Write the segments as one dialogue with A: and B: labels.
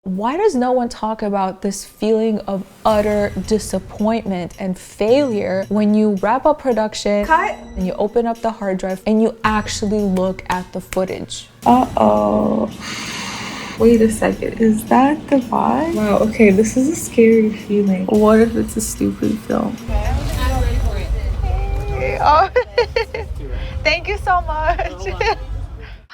A: Why does no one talk about this feeling of utter disappointment and failure when you wrap up production and you open up the hard drive and you actually look at the footage?
B: Uh-oh. Wait a second, is that the vibe? Wow, okay, this is a scary feeling. What if it's a stupid film?
A: Oh, thank you so much.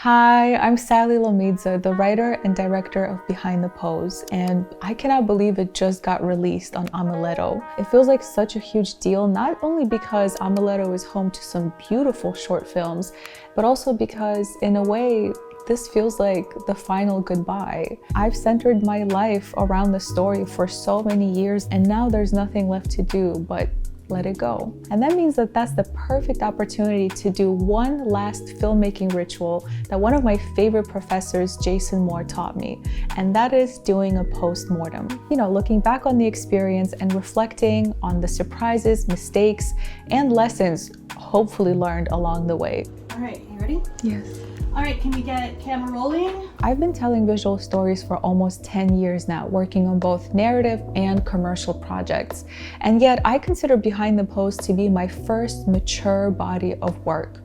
A: Hi, I'm Sally Lomidze, the writer and director of Behind the Pose, and I cannot believe it just got released on Amuleto. It feels like such a huge deal, not only because Amuleto is home to some beautiful short films, but also because, in a way, this feels like the final goodbye. I've centered my life around the story for so many years, and now there's nothing left to do but let it go. And that means that that's the perfect opportunity to do one last filmmaking ritual that one of my favorite professors, Jason Moore, taught me, and that is doing a post-mortem. You know, looking back on the experience and reflecting on the surprises, mistakes, and lessons hopefully learned along the way.
C: All right, you ready?
B: Yes.
C: All right, can we get camera rolling?
A: I've been telling visual stories for almost 10 years now, working on both narrative and commercial projects. And yet I consider Behind the Pose to be my first mature body of work.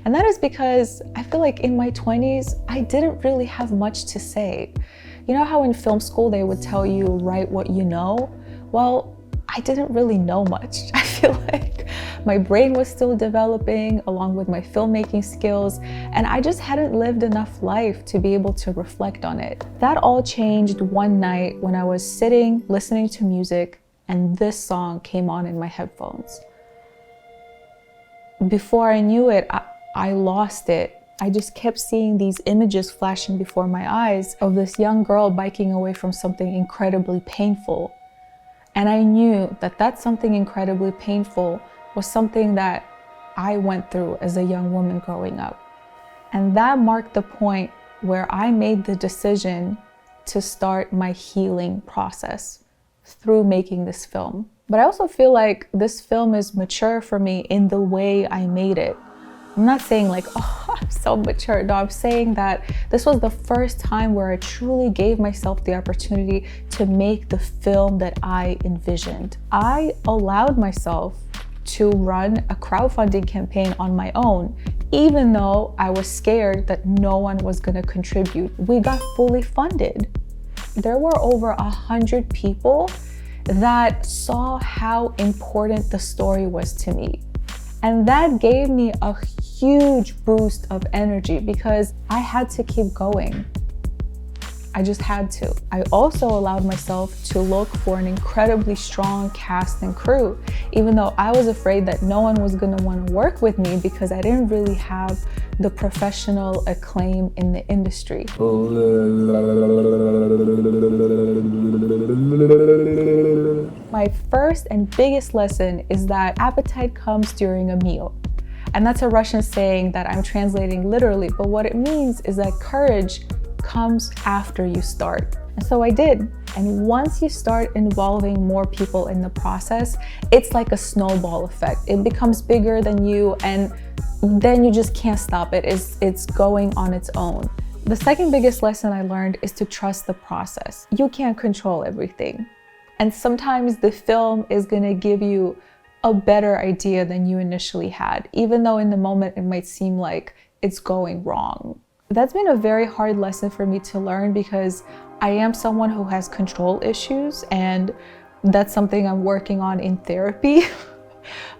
A: And that is because I feel like in my 20s, I didn't really have much to say. You know how in film school they would tell you, write what you know? Well, I didn't really know much. I feel like my brain was still developing along with my filmmaking skills, and I just hadn't lived enough life to be able to reflect on it. That all changed one night when I was sitting, listening to music, and this song came on in my headphones. Before I knew it, I lost it. I just kept seeing these images flashing before my eyes of this young girl biking away from something incredibly painful. And I knew that that something incredibly painful was something that I went through as a young woman growing up. And that marked the point where I made the decision to start my healing process through making this film. But I also feel like this film is mature for me in the way I made it. I'm not saying like, oh, I'm so mature. No, I'm saying that this was the first time where I truly gave myself the opportunity to make the film that I envisioned. I allowed myself to run a crowdfunding campaign on my own, even though I was scared that no one was gonna contribute. We got fully funded. There were over 100 people that saw how important the story was to me. And that gave me a huge boost of energy because I had to keep going. I just had to. I also allowed myself to look for an incredibly strong cast and crew, even though I was afraid that no one was gonna want to work with me because I didn't really have the professional acclaim in the industry. My first and biggest lesson is that appetite comes during a meal. And that's a Russian saying that I'm translating literally, but what it means is that courage comes after you start. And so I did. And once you start involving more people in the process, it's like a snowball effect. It becomes bigger than you, and then you just can't stop it. It's going on its own. The second biggest lesson I learned is to trust the process. You can't control everything. And sometimes the film is gonna give you a better idea than you initially had, even though in the moment it might seem like it's going wrong. That's been a very hard lesson for me to learn because I am someone who has control issues, and that's something I'm working on in therapy.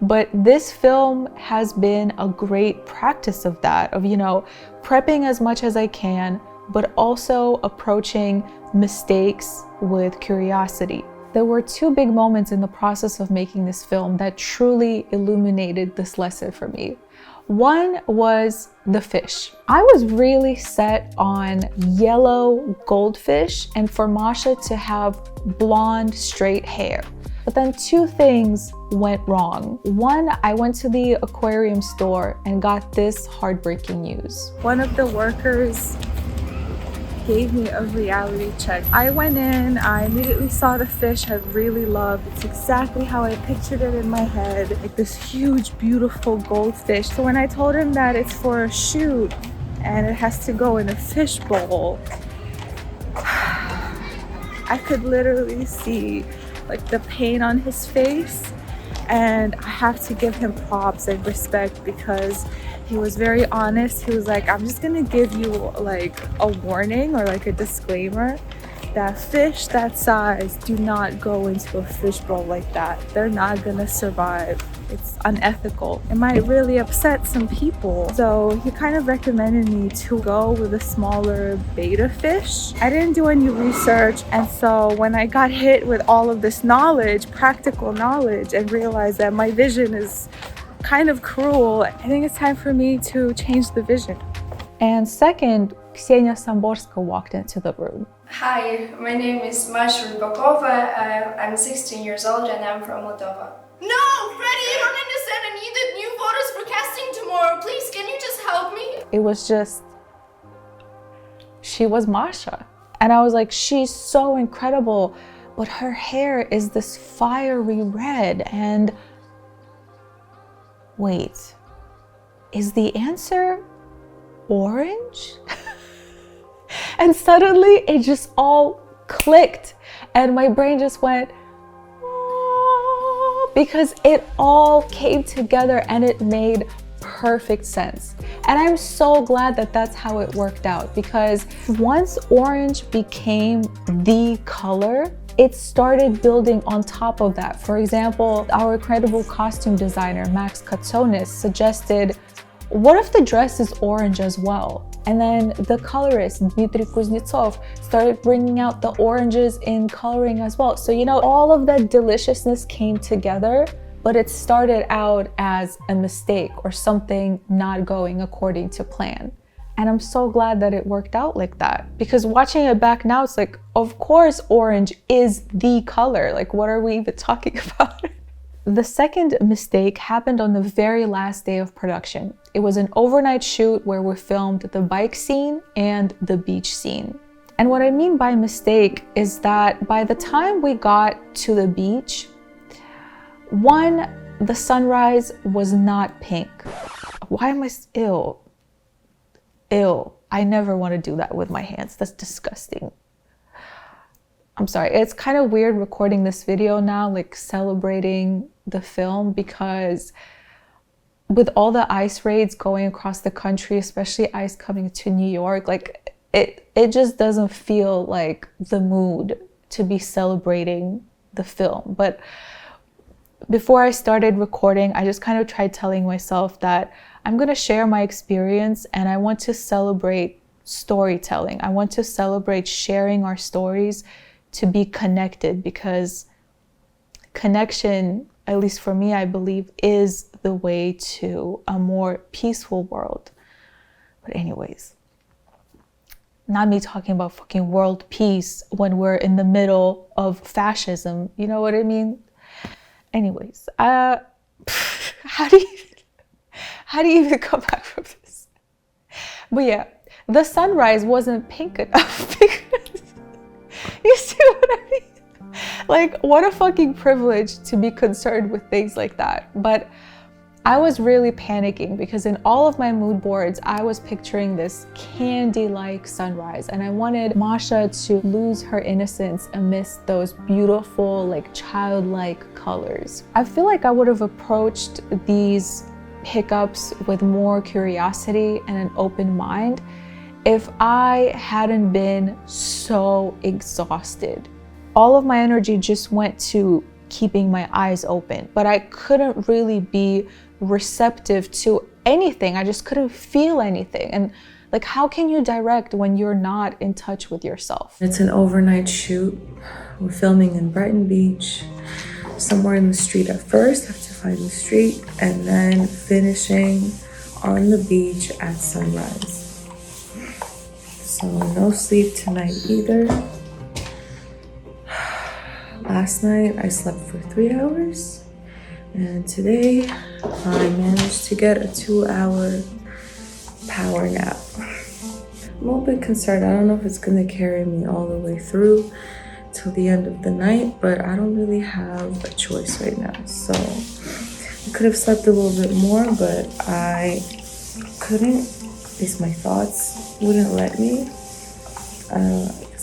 A: But this film has been a great practice of that, of, you know, prepping as much as I can, but also approaching mistakes with curiosity. There were two big moments in the process of making this film that truly illuminated this lesson for me. One was the fish. I was really set on yellow goldfish and for Masha to have blonde, straight hair. But then two things went wrong. One, I went to the aquarium store and got this heartbreaking news.
B: One of the workers gave me a reality check. I went in, I immediately saw the fish I really loved. It's exactly how I pictured it in my head, like this huge, beautiful goldfish. So when I told him that it's for a shoot and it has to go in a fish bowl, I could literally see like the pain on his face, and I have to give him props and respect because he was very honest. He was like, I'm just gonna give you like a warning or like a disclaimer that fish that size do not go into a fishbowl like that. They're not gonna survive. It's unethical. It might really upset some people. So he kind of recommended me to go with a smaller betta fish. I didn't do any research, and so when I got hit with all of this knowledge, practical knowledge, and realized that my vision is kind of cruel, I think it's time for me to change the vision.
A: And second, Ksenia Samborska walked into the room.
D: Hi, my name is Masha Rybakova. I'm 16 years old and I'm from Moldova.
E: No, Freddie, you don't understand. I need the new photos for casting tomorrow. Please, can you just help me?
A: It was just, she was Masha. And I was like, she's so incredible, but her hair is this fiery red. And wait, is the answer orange? And suddenly it just all clicked and my brain just went, oh, because it all came together and it made perfect sense. And I'm so glad that that's how it worked out, because once orange became the color, it started building on top of that. For example, our incredible costume designer, Kotsonis, suggested, what if the dress is orange as well? And then the colorist, Dmitriy Kuznetsov, started bringing out the oranges in coloring as well. So, you know, all of that deliciousness came together, but it started out as a mistake or something not going according to plan. And I'm so glad that it worked out like that, because watching it back now, it's like, of course, orange is the color. Like, what are we even talking about? The second mistake happened on the very last day of production. It was an overnight shoot where we filmed the bike scene and the beach scene. And what I mean by mistake is that by the time we got to the beach, one, the sunrise was not pink. Why am I ill? Ew. I never want to do that with my hands. That's disgusting. I'm sorry. It's kind of weird recording this video now, like celebrating the film, because with all the ice raids going across the country, especially ice coming to New York, like it just doesn't feel like the mood to be celebrating the film. But before I started recording, I just kind of tried telling myself that I'm going to share my experience and I want to celebrate storytelling. I want to celebrate sharing our stories to be connected, because connection, at least for me, I believe, is the way to a more peaceful world. But anyways, not me talking about fucking world peace when we're in the middle of fascism. You know what I mean? Anyways, how do you even come back from this? But yeah, the sunrise wasn't pink enough because you see what I mean? Like, what a fucking privilege to be concerned with things like that. But I was really panicking because in all of my mood boards, I was picturing this candy-like sunrise, and I wanted Masha to lose her innocence amidst those beautiful, like childlike colors. I feel like I would have approached these hiccups with more curiosity and an open mind if I hadn't been so exhausted. All of my energy just went to keeping my eyes open, but I couldn't really be receptive to anything. I just couldn't feel anything. And like, how can you direct when you're not in touch with yourself?
F: It's an overnight shoot. We're filming in Brighton Beach, somewhere in the street at first, have to find the street, and then finishing on the beach at sunrise. So no sleep tonight either. Last night I slept for 3 hours, and today I managed to get a 2-hour power nap. I'm a little bit concerned. I don't know if it's gonna carry me all the way through till the end of the night, but I don't really have a choice right now. So I could have slept a little bit more, but I couldn't. At least my thoughts wouldn't let me.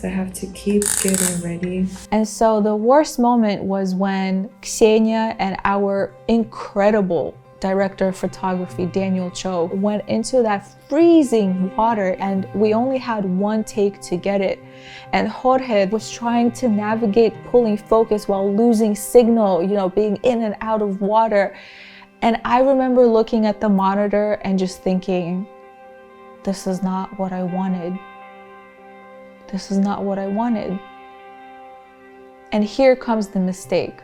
F: because I have to keep getting ready.
A: And so the worst moment was when Ksenia and our incredible director of photography, Daniel Cho, went into that freezing water, and we only had one take to get it. And Jorge was trying to navigate pulling focus while losing signal, being in and out of water. And I remember looking at the monitor and just thinking, this is not what I wanted. This is not what I wanted. And here comes the mistake.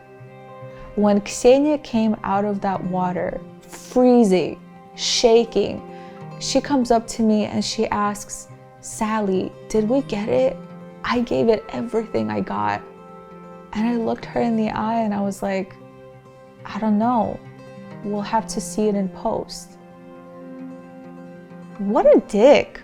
A: When Ksenia came out of that water, freezing, shaking, she comes up to me and she asks, Sally, did we get it? I gave it everything I got. And I looked her in the eye and I was like, I don't know. We'll have to see it in post. What a dick.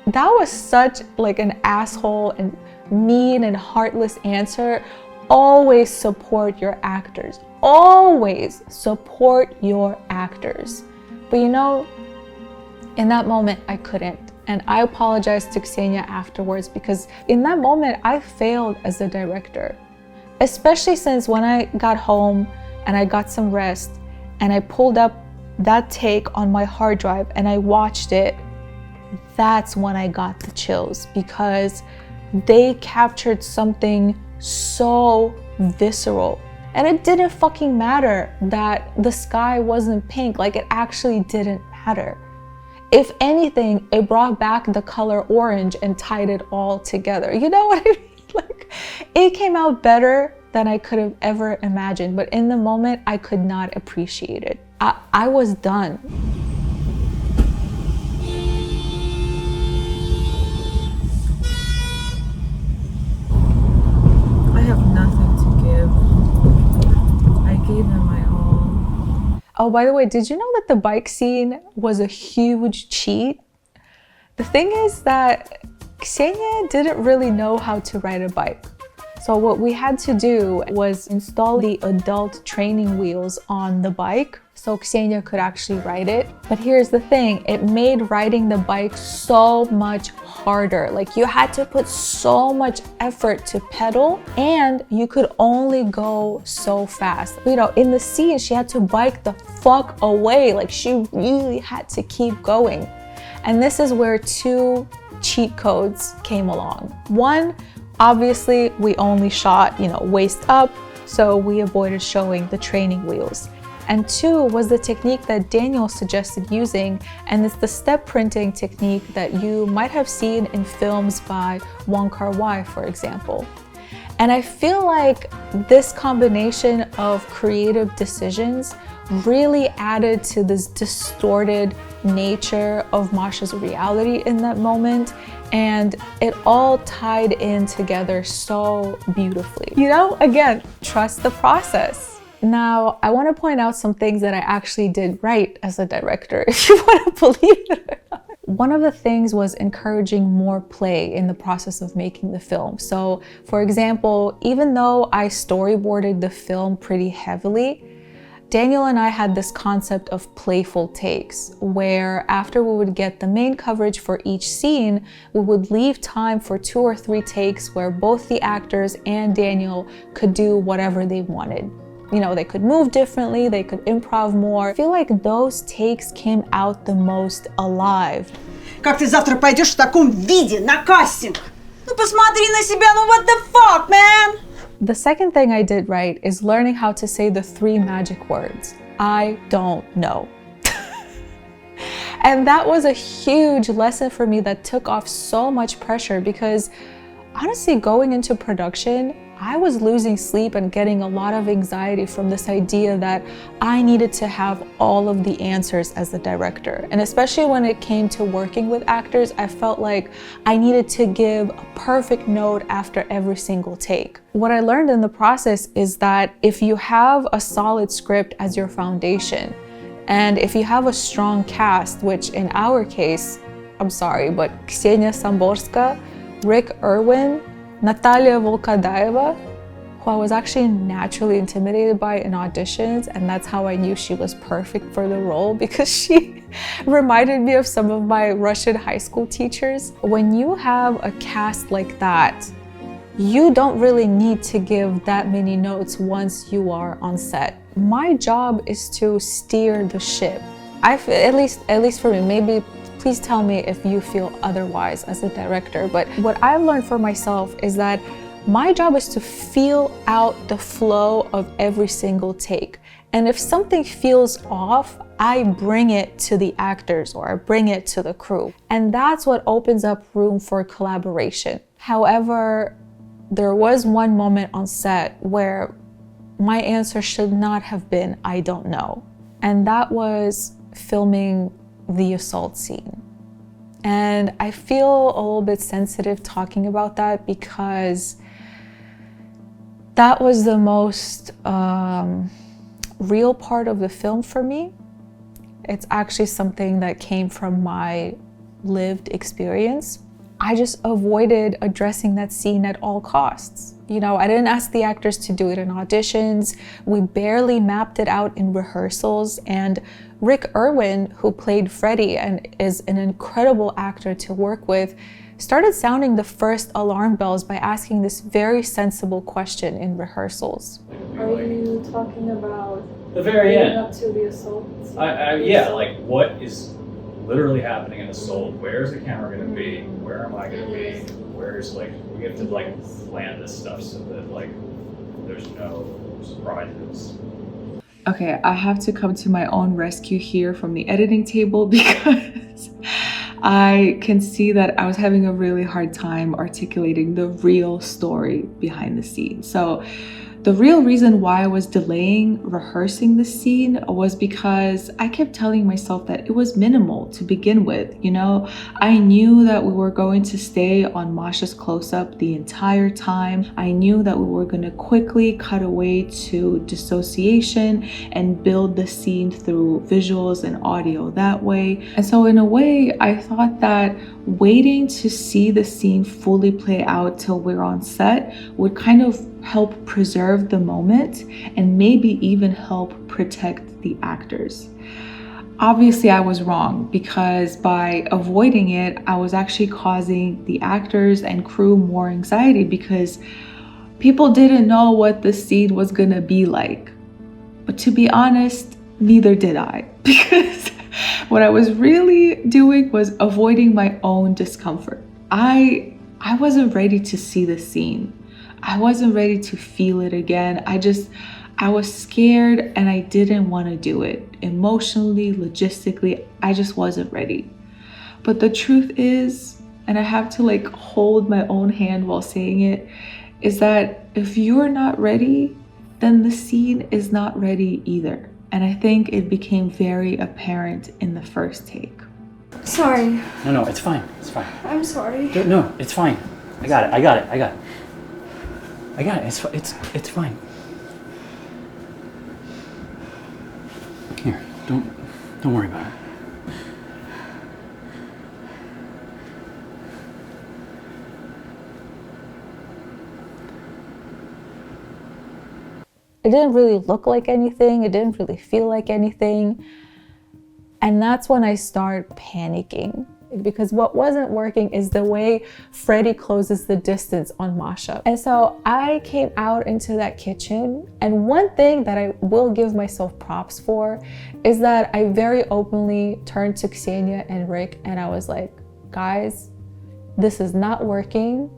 A: That was such like an asshole and mean and heartless answer. Always support your actors. Always support your actors. But in that moment, I couldn't. And I apologized to Ksenia afterwards because in that moment, I failed as a director. Especially since when I got home and I got some rest and I pulled up that take on my hard drive and I watched it, that's when I got the chills because they captured something so visceral. And it didn't fucking matter that the sky wasn't pink, like it actually didn't matter. If anything, it brought back the color orange and tied it all together. You know what I mean? Like, it came out better than I could have ever imagined, but in the moment, I could not appreciate it. I was done.
F: I have nothing to give. I gave him my all.
A: Oh, by the way, did you know that the bike scene was a huge cheat? The thing is that Ksenia didn't really know how to ride a bike. So what we had to do was install the adult training wheels on the bike so Ksenia could actually ride it. But here's the thing, it made riding the bike so much harder. Like you had to put so much effort to pedal and you could only go so fast. In the scene, she had to bike the fuck away. Like she really had to keep going. And this is where two cheat codes came along. One, obviously we only shot, waist up, so we avoided showing the training wheels. And two was the technique that Daniel suggested using, and it's the step printing technique that you might have seen in films by Wong Kar-wai, for example. And I feel like this combination of creative decisions really added to this distorted nature of Masha's reality in that moment, and it all tied in together so beautifully. Again, trust the process. Now, I want to point out some things that I actually did right as a director, if you want to believe it or not. One of the things was encouraging more play in the process of making the film. So, for example, even though I storyboarded the film pretty heavily, Daniel and I had this concept of playful takes, where after we would get the main coverage for each scene, we would leave time for 2 or 3 takes where both the actors and Daniel could do whatever they wanted. They could move differently, they could improv more. I feel like those takes came out the most alive.
G: Как ты завтра пойдешь в таком виде на кастинг? Ну посмотри на себя, what the fuck, man?
A: The second thing I did right is learning how to say the 3 magic words. I don't know. And that was a huge lesson for me that took off so much pressure because honestly, going into production, I was losing sleep and getting a lot of anxiety from this idea that I needed to have all of the answers as the director. And especially when it came to working with actors, I felt like I needed to give a perfect note after every single take. What I learned in the process is that if you have a solid script as your foundation, and if you have a strong cast, which in our case, I'm sorry, but Ksenia Samborska, Rick Irwin, Natalia Volkadaeva, who I was actually naturally intimidated by in auditions, and that's how I knew she was perfect for the role, because she reminded me of some of my Russian high school teachers. When you have a cast like that, you don't really need to give that many notes once you are on set. My job is to steer the ship. At least for me, maybe please tell me if you feel otherwise as a director, but what I've learned for myself is that my job is to feel out the flow of every single take. And if something feels off, I bring it to the actors or I bring it to the crew. And that's what opens up room for collaboration. However, there was one moment on set where my answer should not have been, I don't know. And that was filming the assault scene. And I feel a little bit sensitive talking about that because that was the most real part of the film for me. It's actually something that came from my lived experience. I just avoided addressing that scene at all costs. You know, I didn't ask the actors to do it in auditions. We barely mapped it out in rehearsals. And Rick Irwin, who played Freddie and is an incredible actor to work with, started sounding the first alarm bells by asking this very sensible question in rehearsals.
B: Are you talking about
H: The very
B: leading
H: end.
B: up to the assault?
H: Yeah, like what is literally happening in Assault? Where's the camera gonna be? Where am I gonna be? Where's like, we have to like plan this stuff so that like there's no surprises.
I: Okay, I have to come to my own rescue here from the editing table because I can see that I was having a really hard time articulating the real story behind the scene. So the real reason why I was delaying rehearsing the scene was because I kept telling myself that it was minimal to begin with. You know, I knew that we were going to stay on Masha's close-up the entire time. I knew that we were going to quickly cut away to dissociation and build the scene through visuals and audio that way. And so in a way, I thought that waiting to see the scene fully play out till we're on set would kind of help preserve the moment and maybe even help protect the actors. Obviously, I was wrong because by avoiding it, I was actually causing the actors and crew more anxiety because people didn't know what the scene was gonna be like. But to be honest, neither did I, because what I was really doing was avoiding my own discomfort. I wasn't ready to see the scene. I wasn't ready to feel it again. I was scared and I didn't want to do it. Emotionally, logistically, I just wasn't ready. But the truth is, and I have to like hold my own hand while saying it, is that if you're not ready, then the scene is not ready either. And I think it became very apparent in the first take.
D: Sorry.
H: No, it's fine. It's fine.
D: I'm sorry.
H: No, it's fine. I got it. It's fine. Here, don't worry about it.
A: It didn't really look like anything. It didn't really feel like anything. And that's when I start panicking, because what wasn't working is the way Freddie closes the distance on Masha. And so I came out into that kitchen, and one thing that I will give myself props for is that I very openly turned to Ksenia and Rick and I was like, guys, this is not working,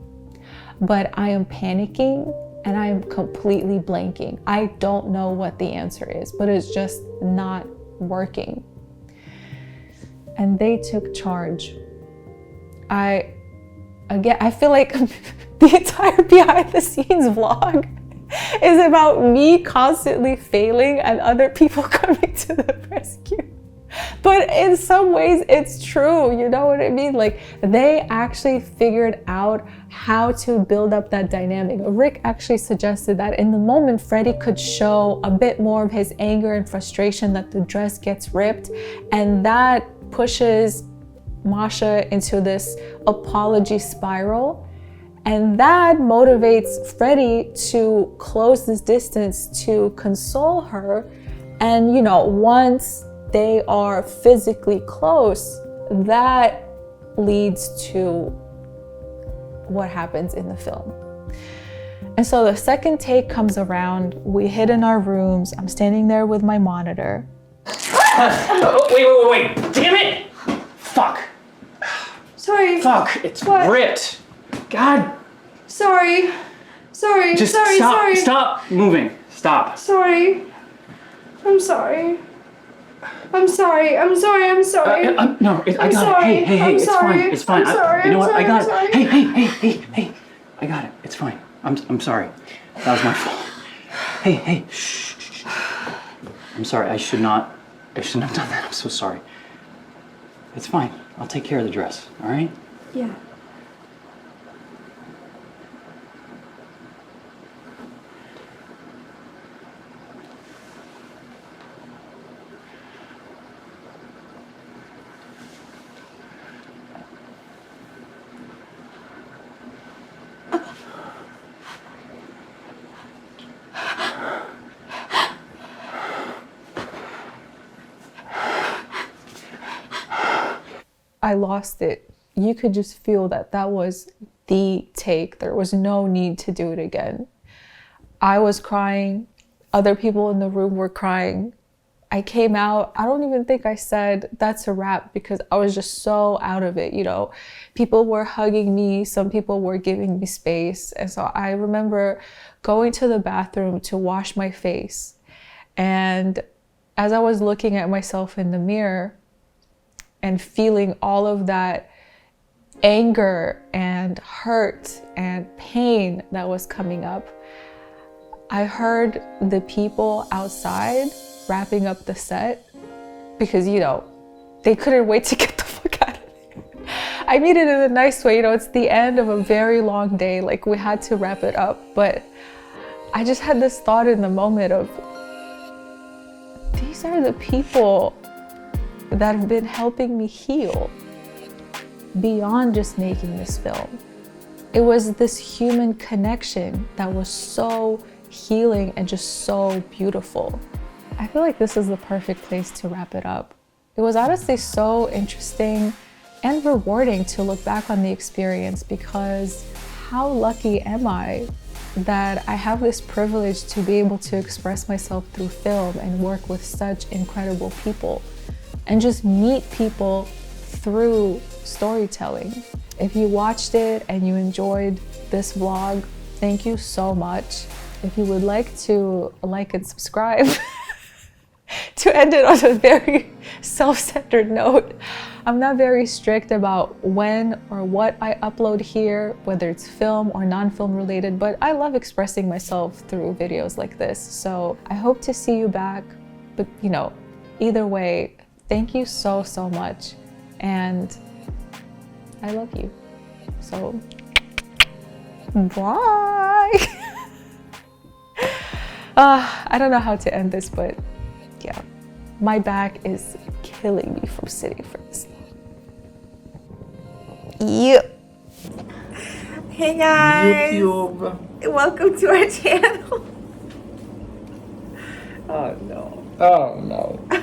A: but I am panicking and I am completely blanking. I don't know what the answer is, but it's just not working. And they took charge. I feel like the entire behind the scenes vlog is about me constantly failing and other people coming to the rescue. But in some ways it's true, you know what I mean? Like, they actually figured out how to build up that dynamic. Rick actually suggested that in the moment Freddie could show a bit more of his anger and frustration that the dress gets ripped, and that pushes Masha into this apology spiral. And that motivates Freddie to close this distance to console her. And, you know, once they are physically close, that leads to what happens in the film. And so the second take comes around, we hid in our rooms, I'm standing there with my monitor.
J: Wait, damn it! Fuck.
B: Sorry.
J: Fuck, it's
B: What?
J: ripped. God.
B: Sorry.
J: Just stop moving. Stop.
B: Sorry. I'm sorry. I'm sorry.
J: No, I got it. Hey, it's fine. You know what? I got it. Hey, I got it. It's fine. I'm sorry. That was my fault. Hey, shh. I'm sorry. I shouldn't have done that. I'm so sorry. It's fine. I'll take care of the dress. All right?
B: Yeah.
A: I lost it. You could just feel that that was the take. There was no need to do it again. I was crying. Other people in the room were crying. I came out. I don't even think I said that's a wrap because I was just so out of it. You know, people were hugging me. Some people were giving me space. And so I remember going to the bathroom to wash my face. And as I was looking at myself in the mirror, and feeling all of that anger and hurt and pain that was coming up, I heard the people outside wrapping up the set because, you know, they couldn't wait to get the fuck out of there. I mean it in a nice way, you know, it's the end of a very long day, like we had to wrap it up, but I just had this thought in the moment of, these are the people that have been helping me heal beyond just making this film. It was this human connection that was so healing and just so beautiful. I feel like this is the perfect place to wrap it up. It was honestly so interesting and rewarding to look back on the experience because how lucky am I that I have this privilege to be able to express myself through film and work with such incredible people and just meet people through storytelling. If you watched it and you enjoyed this vlog, thank you so much. If you would like to like and subscribe to end it on a very self-centered note, I'm not very strict about when or what I upload here, whether it's film or non-film related, but I love expressing myself through videos like this. So I hope to see you back, but you know, either way, thank you so much, and I love you. So, bye. I don't know how to end this, but yeah, my back is killing me from sitting for this long. Yep.
B: Hey guys.
J: YouTube.
B: Welcome to our channel.
J: Oh no.